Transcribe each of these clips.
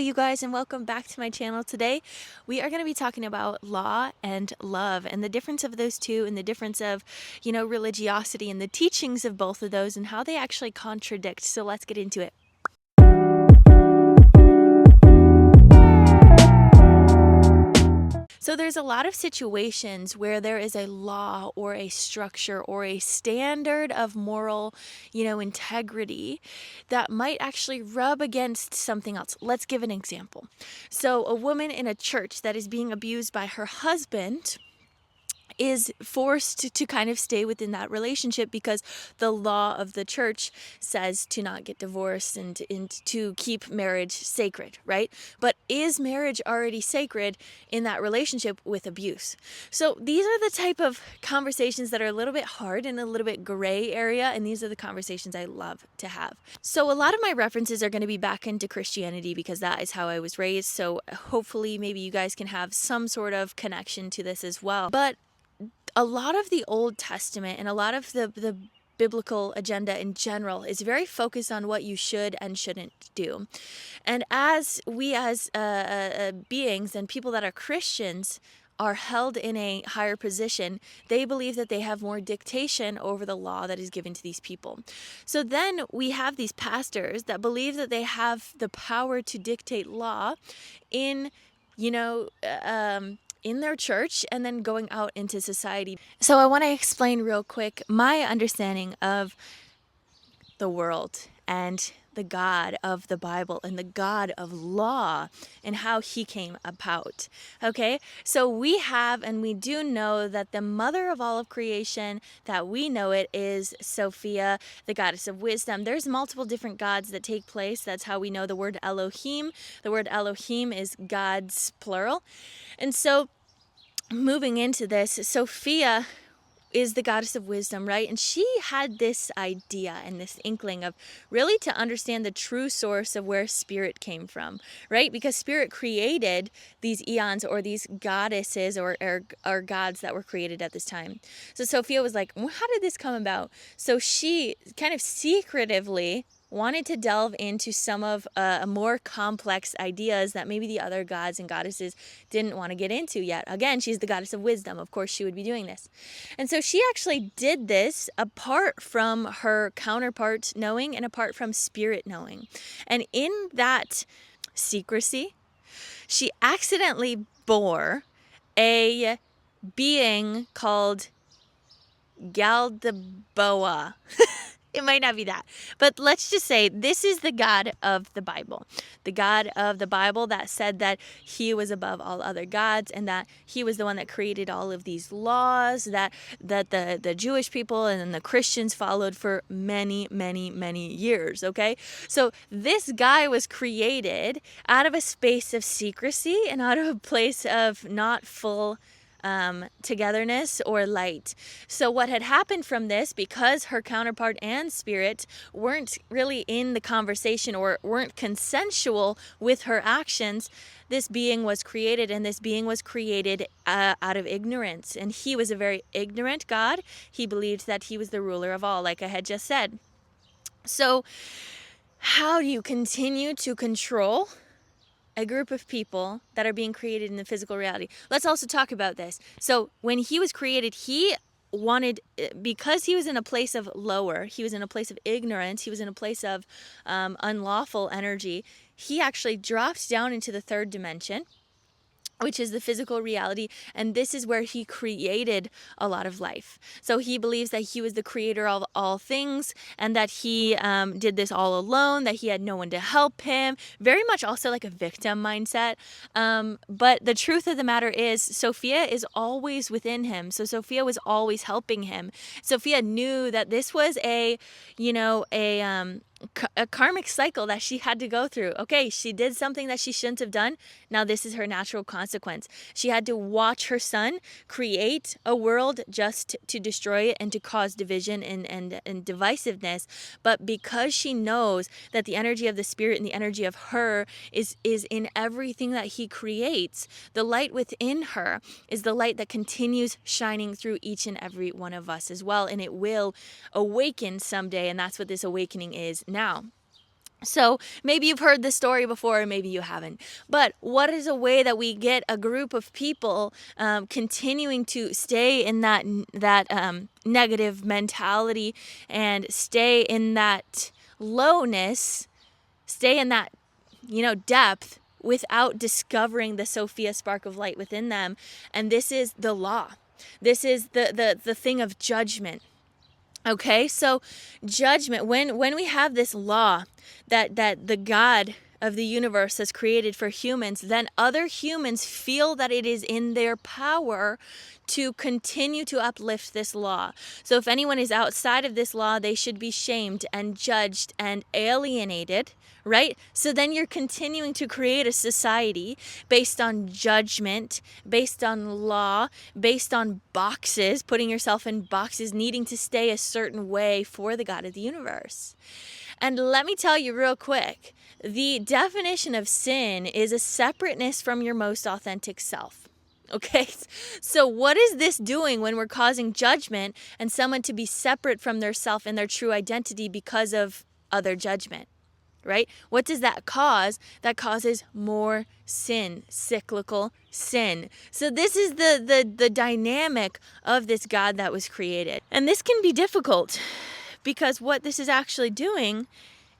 you guys, and welcome back to my channel. Today we are going to be talking about law and love and the difference of those two, and the difference of religiosity and the teachings of both of those and how they actually contradict. So let's get into it. So there's a lot of situations where there is a law or a structure or a standard of moral, integrity that might actually rub against something else. Let's give an example. So a woman in a church that is being abused by her husband is forced to kind of stay within that relationship because the law of the church says to not get divorced and to keep marriage sacred, right? But is marriage already sacred in that relationship with abuse? So these are the type of conversations that are a little bit hard and a little bit gray area, and these are the conversations I love to have. So a lot of my references are going to be back into Christianity because that is how I was raised. So hopefully maybe you guys can have some sort of connection to this as well. But a lot of the Old Testament and a lot of the biblical agenda in general is very focused on what you should and shouldn't do. And as we as beings and people that are Christians are held in a higher position, they believe that they have more dictation over the law that is given to these people. So then we have these pastors that believe that they have the power to dictate law in in their church and then going out into society. So I want to explain real quick my understanding of the world and the God of the Bible and the God of law and how he came about. Okay, so we have and we do know that the mother of all of creation, that we know it, is Sophia, the goddess of wisdom. There's multiple different gods that take place. That's how we know the word Elohim. The word Elohim is gods plural. And so moving into this, Sophia is the goddess of wisdom, right? And she had this idea and this inkling of really to understand the true source of where spirit came from, right? Because spirit created these eons or these goddesses or gods that were created at this time. So Sophia was like, well, how did this come about? So she kind of secretively wanted to delve into some of more complex ideas that maybe the other gods and goddesses didn't want to get into yet. Again, she's the goddess of wisdom. Of course, she would be doing this. And so she actually did this apart from her counterpart knowing and apart from spirit knowing. And in that secrecy, she accidentally bore a being called Galdaboa. It might not be that, but let's just say this is the God of the Bible. The God of the Bible that said that he was above all other gods and that he was the one that created all of these laws that the Jewish people and then the Christians followed for many, many, many years, okay? So this guy was created out of a space of secrecy and out of a place of not full togetherness or light. So what had happened from this, because her counterpart and spirit weren't really in the conversation or weren't consensual with her actions, this being was created, and this being was created out of ignorance. And he was a very ignorant God. He believed that he was the ruler of all, like I had just said. So how do you continue to control a group of people that are being created in the physical reality? Let's also talk about this. So when he was created, he wanted, because he was in a place of lower, he was in a place of ignorance, he was in a place of unlawful energy, he actually dropped down into the third dimension, which is the physical reality, and this is where he created a lot of life. So he believes that he was the creator of all things and that he did this all alone, that he had no one to help him. Very much also like a victim mindset. But the truth of the matter is Sophia is always within him. So Sophia was always helping him. Sophia knew that this was a karmic cycle that she had to go through. Okay, she did something that she shouldn't have done. Now this is her natural consequence. She had to watch her son create a world just to destroy it and to cause division and divisiveness. But because she knows that the energy of the spirit and the energy of her is in everything that he creates, the light within her is the light that continues shining through each and every one of us as well. And it will awaken someday. And that's what this awakening is now. So maybe you've heard this story before, or maybe you haven't. But what is a way that we get a group of people continuing to stay in that negative mentality and stay in that lowness, stay in that depth without discovering the Sophia spark of light within them? And this is the law. This is the thing of judgment. Okay, so judgment, when we have this law that the God of the universe has created for humans, then other humans feel that it is in their power to continue to uplift this law. So if anyone is outside of this law, they should be shamed and judged and alienated, right? So then you're continuing to create a society based on judgment, based on law, based on boxes, putting yourself in boxes, needing to stay a certain way for the God of the universe. And let me tell you real quick, the definition of sin is a separateness from your most authentic self. Okay, so what is this doing when we're causing judgment and someone to be separate from their self and their true identity because of other judgment? Right? What does that cause? That causes more sin, cyclical sin. So this is the dynamic of this God that was created. And this can be difficult because what this is actually doing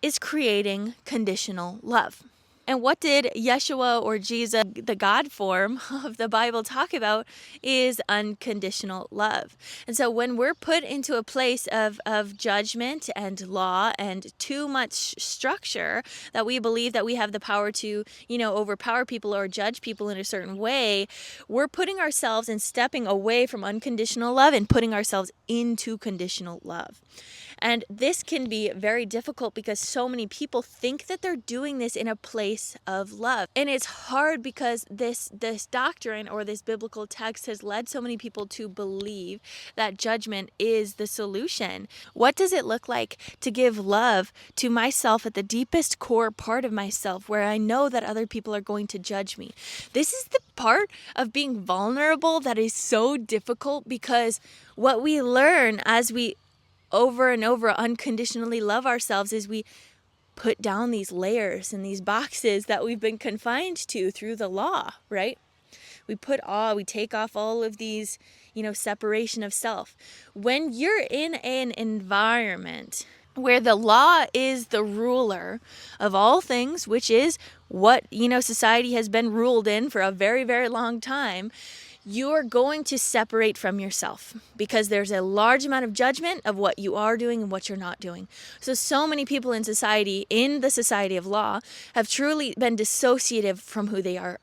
is creating conditional love. And what did Yeshua, or Jesus, the God form of the Bible, talk about is unconditional love. And so when we're put into a place of judgment and law and too much structure that we believe that we have the power to, overpower people or judge people in a certain way, we're putting ourselves and stepping away from unconditional love and putting ourselves into conditional love. And this can be very difficult because so many people think that they're doing this in a place of love. And it's hard because this doctrine or this biblical text has led so many people to believe that judgment is the solution. What does it look like to give love to myself at the deepest core part of myself where I know that other people are going to judge me? This is the part of being vulnerable that is so difficult, because what we learn as we over and over unconditionally love ourselves is we put down these layers and these boxes that we've been confined to through the law, right? We take off all of these, separation of self. When you're in an environment where the law is the ruler of all things, which is what, society has been ruled in for a very, very long time, you're going to separate from yourself because there's a large amount of judgment of what you are doing and what you're not doing. So many people in society, in the society of law, have truly been dissociative from who they are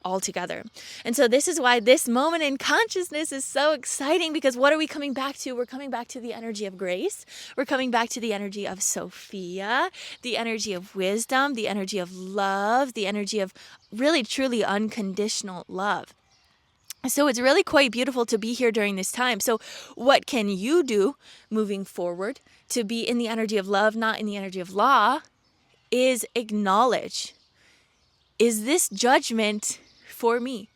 altogether. And so this is why this moment in consciousness is so exciting, because what are we coming back to? We're coming back to the energy of grace. We're coming back to the energy of Sophia, the energy of wisdom, the energy of love, the energy of really, truly unconditional love. So it's really quite beautiful to be here during this time. So what can you do moving forward to be in the energy of love, not in the energy of law, is acknowledge, is this judgment for me?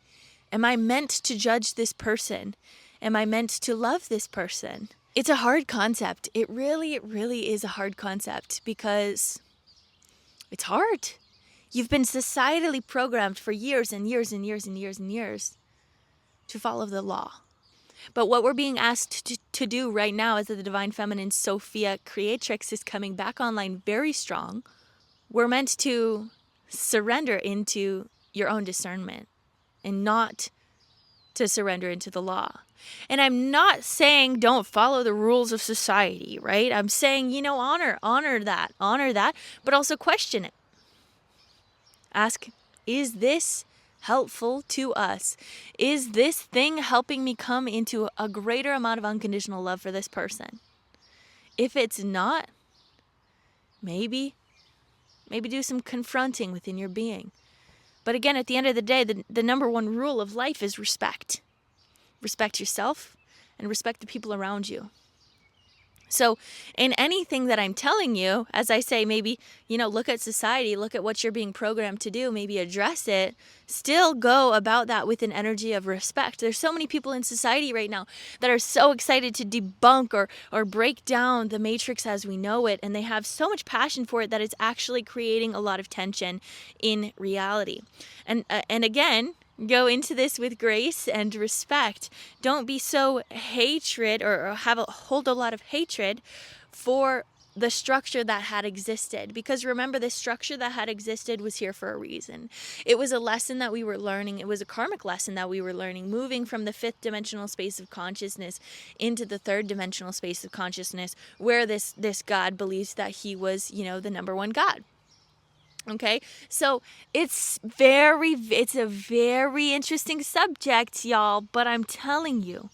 Am I meant to judge this person? Am I meant to love this person? It's a hard concept. It really is a hard concept because it's hard. You've been societally programmed for years and years and years and years and years to follow the law. But what we're being asked to do right now as the Divine Feminine Sophia Creatrix is coming back online very strong. We're meant to surrender into your own discernment and not to surrender into the law. And I'm not saying don't follow the rules of society, right? I'm saying, honor that, but also question it. Ask, is this helpful to us? Is this thing helping me come into a greater amount of unconditional love for this person? If it's not, maybe do some confronting within your being. But again, at the end of the day, the number one rule of life is respect. Respect yourself and respect the people around you. So in anything that I'm telling you, as I say, maybe, look at society, look at what you're being programmed to do, maybe address it, still go about that with an energy of respect. There's so many people in society right now that are so excited to debunk or break down the matrix as we know it, and they have so much passion for it that it's actually creating a lot of tension in reality. And again, go into this with grace and respect. Don't be so hatred or hold a lot of hatred for the structure that had existed, because remember, the structure that had existed was here for a reason. It was a lesson that we were learning. It was a karmic lesson that we were learning, moving from the fifth dimensional space of consciousness into the third dimensional space of consciousness, where this God believes that he was, the number one God. Okay, so it's a very interesting subject, y'all, but I'm telling you,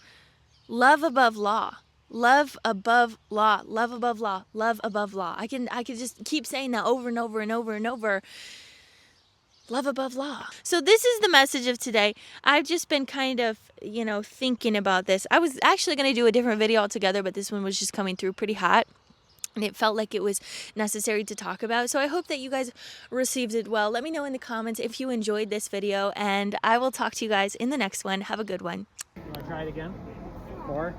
love above law. Love above law, love above law, love above law. I can just keep saying that over and over and over and over. Love above law. So this is the message of today. I've just been kind of, thinking about this. I was actually going to do a different video altogether, but this one was just coming through pretty hot. And it felt like it was necessary to talk about. So I hope that you guys received it well. Let me know in the comments if you enjoyed this video, and I will talk to you guys in the next one. Have a good one. You want to try it again? More?